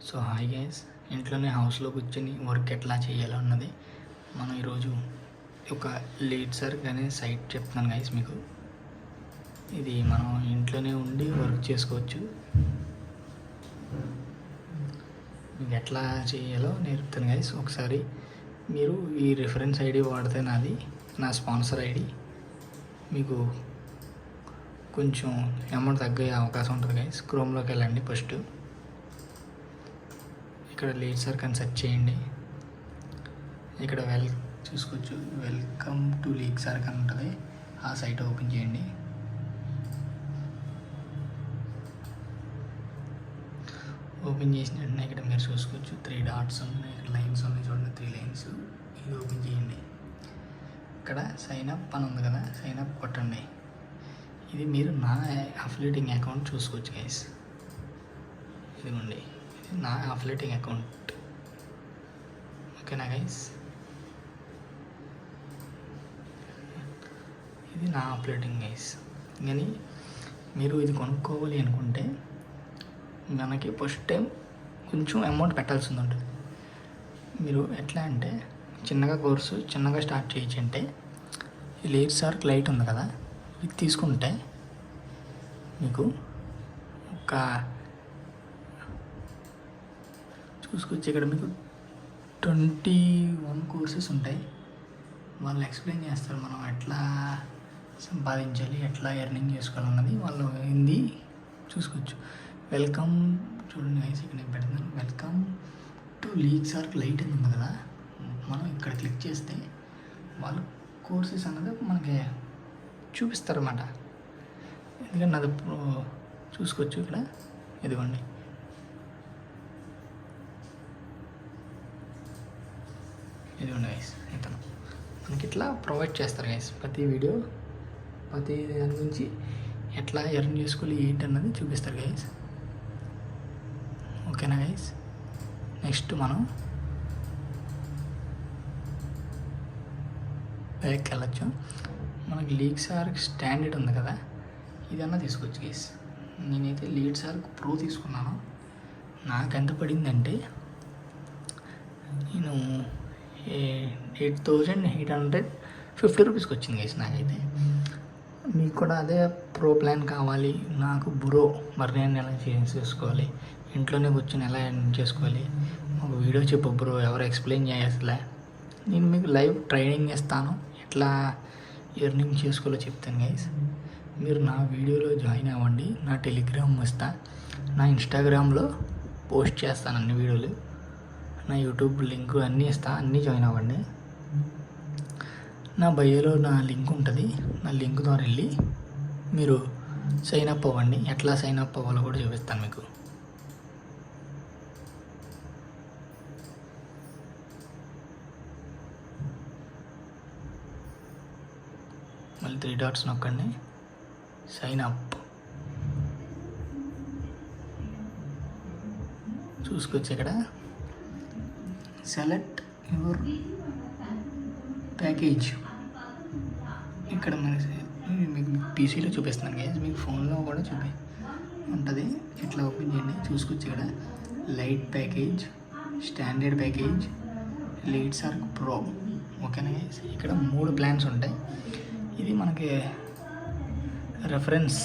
So hi guys, ఇంట్లోనే హౌస్లో కూర్చొని వర్క్ ఎట్లా చేయాలో అన్నది మనం ఈరోజు ఒక లీడ్ సర్క్ అనే సైట్ చెప్తున్నాను గైస్. మీకు ఇది మనం ఇంట్లోనే ఉండి వర్క్ చేసుకోవచ్చు. మీకు ఎట్లా చేయాలో నేర్పుతాను గైస్. ఒకసారి మీరు ఈ రిఫరెన్స్ ఐడి వాడితే నా స్పాన్సర్ ఐడి మీకు కొంచెం అమౌంట్ తగ్గే అవకాశం ఉంటుంది గైస్. క్రోమ్లోకి వెళ్ళండి. ఫస్ట్ ఇక్కడ లీడ్ సర్క్ అని సెర్చ్ చేయండి. ఇక్కడ చూసుకోవచ్చు, వెల్కమ్ టు లీడ్ సర్క్ అని ఉంటుంది. ఆ సైట్ ఓపెన్ చేయండి. ఓపెన్ చేసిన వెంటనే ఇక్కడ మీరు చూసుకోవచ్చు 3 డాట్స్ ఉన్నాయి, ఇక్కడ లైన్స్ ఉన్నాయి చూడండి, 3 లైన్స్. ఇది ఓపెన్ చేయండి. ఇక్కడ సైన్ అప్ అని ఉంది కదా, సైన్ అప్ కొట్టండి. ఇది మీరు నా అఫిలియేటింగ్ అకౌంట్ చూసుకోవచ్చు గైస్. ఇదిగోండి, ఇది నా అఫిలియేటింగ్ అకౌంట్. ఓకేనా గైస్, ఇది నా అఫిలియేటింగ్ గైస్. కానీ మీరు ఇది కొనుక్కోవాలి అనుకుంటే మనకి ఫస్ట్ టైం కొంచెం అమౌంట్ పెట్టాల్సి ఉంటుంది. మీరు ఎట్లా అంటే చిన్నగా కోర్సు చిన్నగా స్టార్ట్ చేయొచ్చు. అంటే ఈ లీడ్ సర్క్ లైట్ ఉంది కదా, ఇది తీసుకుంటే మీకు ఒక చూసుకోవచ్చు. ఇక్కడ మీకు 21 కోర్సెస్ ఉంటాయి. వాళ్ళు ఎక్స్ప్లెయిన్ చేస్తారు మనం ఎట్లా సంపాదించాలి, ఎట్లా ఎర్నింగ్ చేసుకోవాలన్నది వాళ్ళు హిందీ చూసుకోవచ్చు. వెల్కమ్ చూడండి గైస్, ఇక్కడ నేను పెడతాను. వెల్కమ్ టు లీడ్ సర్క్ లైట్ అని ఉంది కదా, మనం ఇక్కడ క్లిక్ చేస్తే వాళ్ళు కోర్సెస్ అన్నది మనకి చూపిస్తారన్నమాట. ఎందుకంటే అది చూసుకోవచ్చు. ఇక్కడ ఇదిగోండి, ఇదిగోండి గైస్, ఇతను మనకి ఇట్లా ప్రొవైడ్ చేస్తారు గైస్. ప్రతి వీడియో ప్రతి దాని గురించి ఎట్లా ఎర్న్ చేసుకోవాలి ఏంటి అన్నది చూపిస్తారు గైస్. ఓకేనా గైస్, నెక్స్ట్ మనం బ్యాక్ వెళ్ళచ్చు. మనకి లీడ్ సర్క్ స్టాండర్డ్ ఉంది కదా, ఇదన్నా తీసుకోవచ్చు గైస్. నేనైతే లీడ్ సర్క్ ప్రో తీసుకున్నాను. నాకు ఎంత పడిందంటే నేను 8,850 రూపీస్కి వచ్చింది గైస్ నాకైతే. మీకు కూడా అదే ప్రో ప్లాన్ కావాలి నాకు బ్రో, మరి నేను ఎలా చేసుకోవాలి, ఇంట్లోనే కూర్చొని ఎలా ఎర్న్ చేసుకోవాలి, ఒక వీడియో చెప్పు బ్రో, ఎవరు ఎక్స్ప్లెయిన్ చేయాల్సిలే, నేను మీకు లైవ్ ట్రైనింగ్ ఇస్తాను, ఎట్లా ఎర్నింగ్ చేసుకోవాలో చెప్తాను గైస్. మీరు నా వీడియోలో జాయిన్ అవ్వండి. నా టెలిగ్రామ్ వస్తా, నా ఇన్స్టాగ్రామ్లో పోస్ట్ చేస్తాను అన్ని వీడియోలు, నా యూట్యూబ్ లింక్ అన్నీ ఇస్తా, అన్నీ జాయిన్ అవ్వండి. నా బయోలో నా లింక్ ఉంటుంది, నా లింక్ ద్వారా వెళ్ళి మీరు సైన్ అప్ అవ్వండి. ఎట్లా సైన్ అప్ అవ్వాలో కూడా చూపిస్తాను మీకు. మళ్ళీ 3 డాట్స్ నొక్కండి, సైన్ అప్ చూసుకోవచ్చు. ఇక్కడ సెలెక్ట్ యువర్ ప్యాకేజ్, ఇక్కడ మీకు పీసీలో చూపిస్తున్నాను గైస్, మీకు ఫోన్లో కూడా ఉంటుంది. ఇట్లా ఓపెన్ చేయండి, చూసుకోవచ్చు. ఇక్కడ light package, standard package, lead సర్క్ ప్రో. ఓకేనా గైస్, ఇక్కడ 3 ప్లాన్స్ ఉంటాయి. ఇది మనకి రెఫరెన్స్